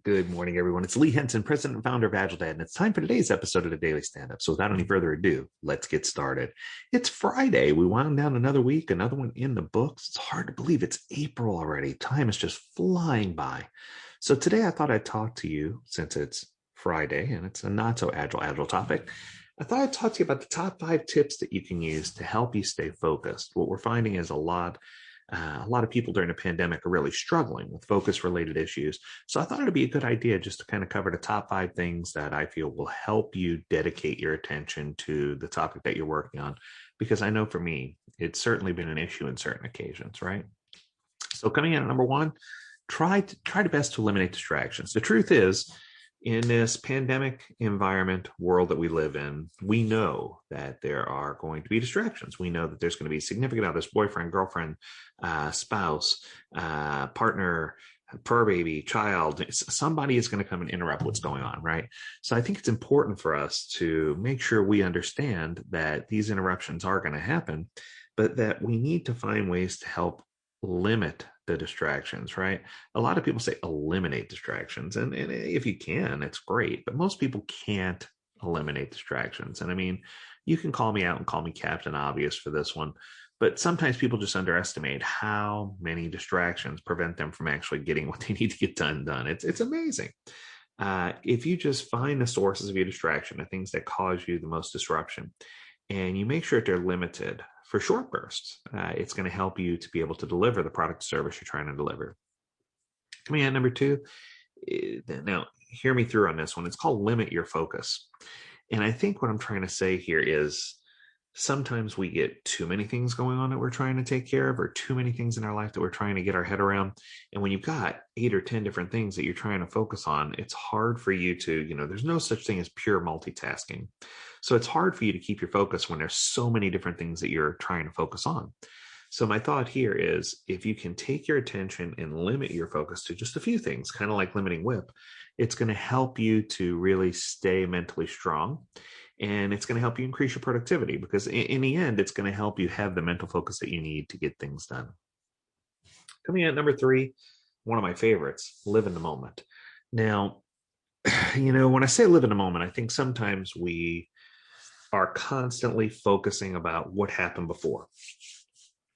Good morning, everyone. It's Lee Henson, president and founder of AgileDad, and it's time for today's episode of the Daily Stand-Up. So without any further ado, let's get started. It's Friday. We wound down another week, another one in the books. It's hard to believe it's April already. Time is just flying by. So today I thought I'd talk to you, since it's Friday and it's a not so agile topic. I thought I'd talk to you about the top 5 tips that you can use to help you stay focused. What we're finding is a lot of people during the pandemic are really struggling with focus related issues. So I thought it'd be a good idea just to kind of cover the top 5 things that I feel will help you dedicate your attention to the topic that you're working on. Because I know for me, it's certainly been an issue in certain occasions, right? So coming in at number 1, try the best to eliminate distractions. The truth is, in this pandemic environment world that we live in, we know that there are going to be distractions. We know that there's going to be significant others, boyfriend, girlfriend, spouse, partner, fur baby, child. Somebody is going to come and interrupt what's going on, right? So I think it's important for us to make sure we understand that these interruptions are going to happen, but that we need to find ways to help limit the distractions, right? A lot of people say eliminate distractions, and if you can, it's great, but most people can't eliminate distractions. And I mean, you can call me out and call me Captain Obvious for this one, but sometimes people just underestimate how many distractions prevent them from actually getting what they need to get done. It's amazing. If you just find the sources of your distraction, the things that cause you the most disruption, and you make sure that they're limited for short bursts, it's going to help you to be able to deliver the product or service you're trying to deliver. Coming in number 2, now hear me through on this one. It's called limit your focus. And I think what I'm trying to say here is sometimes we get too many things going on that we're trying to take care of, or too many things in our life that we're trying to get our head around. And when you've got 8 or 10 different things that you're trying to focus on, it's hard for you to, there's no such thing as pure multitasking. So it's hard for you to keep your focus when there's so many different things that you're trying to focus on. So my thought here is, if you can take your attention and limit your focus to just a few things, kind of like limiting WIP, it's going to help you to really stay mentally strong. And it's going to help you increase your productivity, because in the end, it's going to help you have the mental focus that you need to get things done. Coming in at number 3, one of my favorites, live in the moment. Now, when I say live in the moment, I think sometimes we are constantly focusing about what happened before.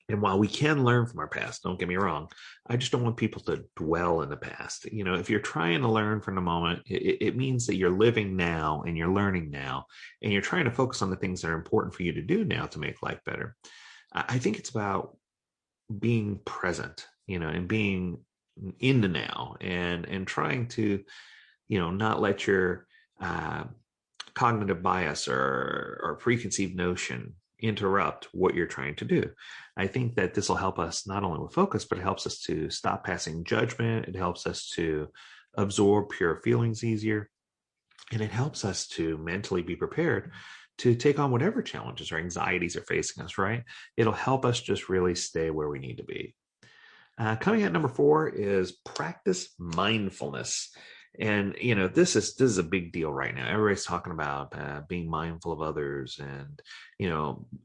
And while we can learn from our past, don't get me wrong, I just don't want people to dwell in the past. If you're trying to learn from the moment, it means that you're living now and you're learning now, and you're trying to focus on the things that are important for you to do now to make life better. I think it's about being present, and being in the now, and trying to, not let your cognitive bias or preconceived notion interrupt what you're trying to do. I think that this will help us not only with focus, but it helps us to stop passing judgment. It helps us to absorb pure feelings easier. And it helps us to mentally be prepared to take on whatever challenges or anxieties are facing us, right? It'll help us just really stay where we need to be. Coming at number 4 is practice mindfulness. And, this is a big deal right now. Everybody's talking about being mindful of others and,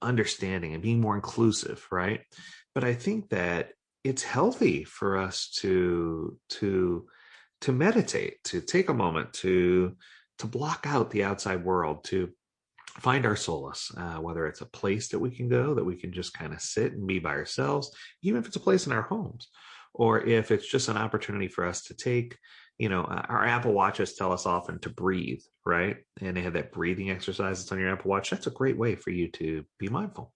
understanding and being more inclusive, right? But I think that it's healthy for us to meditate, to take a moment to block out the outside world, to find our solace, whether it's a place that we can go, that we can just kind of sit and be by ourselves, even if it's a place in our homes, or if it's just an opportunity for us to take, our Apple Watches tell us often to breathe, right? And they have that breathing exercise that's on your Apple Watch. That's a great way for you to be mindful.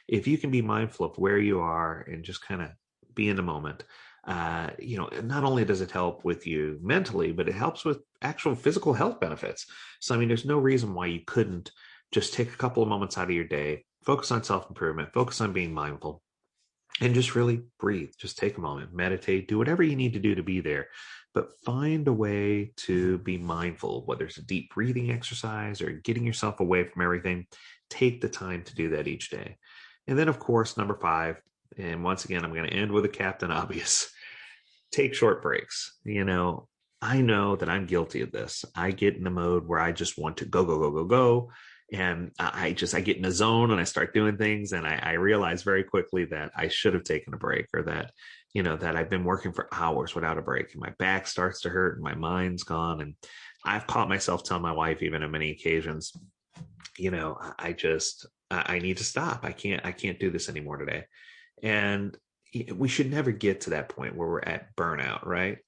If you can be mindful of where you are and just kind of be in the moment, not only does it help with you mentally, but it helps with actual physical health benefits. So, there's no reason why you couldn't just take a couple of moments out of your day, focus on self-improvement, focus on being mindful, and just really breathe. Just take a moment, meditate, do whatever you need to do to be there. But find a way to be mindful, whether it's a deep breathing exercise or getting yourself away from everything. Take the time to do that each day. And then, of course, number 5, and once again, I'm going to end with a Captain Obvious. Take short breaks. I know that I'm guilty of this. I get in the mode where I just want to go. And I get in a zone and I start doing things, and I realize very quickly that I should have taken a break, or that, that I've been working for hours without a break, and my back starts to hurt and my mind's gone. And I've caught myself telling my wife, even on many occasions, I need to stop. I can't do this anymore today. And we should never get to that point where we're at burnout, right?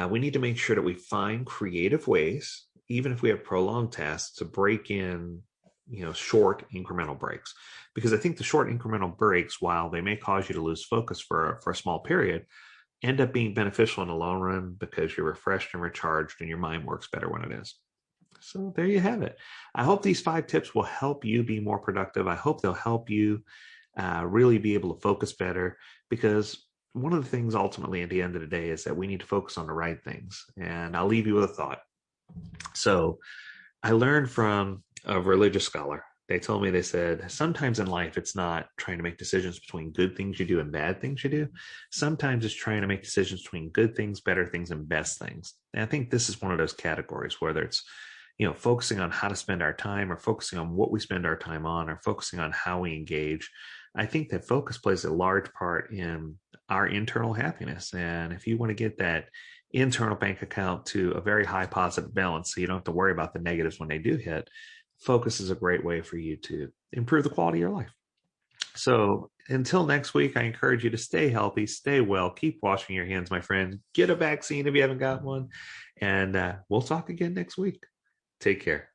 We need to make sure that we find creative ways, even if we have prolonged tasks, to break in, short incremental breaks. Because I think the short incremental breaks, while they may cause you to lose focus for a small period, end up being beneficial in the long run because you're refreshed and recharged and your mind works better when it is. So there you have it. I hope these 5 tips will help you be more productive. I hope they'll help you really be able to focus better, because one of the things ultimately at the end of the day is that we need to focus on the right things. And I'll leave you with a thought. So I learned from a religious scholar. They said, sometimes in life, it's not trying to make decisions between good things you do and bad things you do. Sometimes it's trying to make decisions between good things, better things, and best things. And I think this is one of those categories, whether it's, focusing on how to spend our time, or focusing on what we spend our time on, or focusing on how we engage. I think that focus plays a large part in our internal happiness. And if you want to get that internal bank account to a very high positive balance, so you don't have to worry about the negatives when they do hit, focus is a great way for you to improve the quality of your life. So until next week, I encourage you to stay healthy, stay well, keep washing your hands, my friend. Get a vaccine if you haven't got one. And we'll talk again next week. Take care.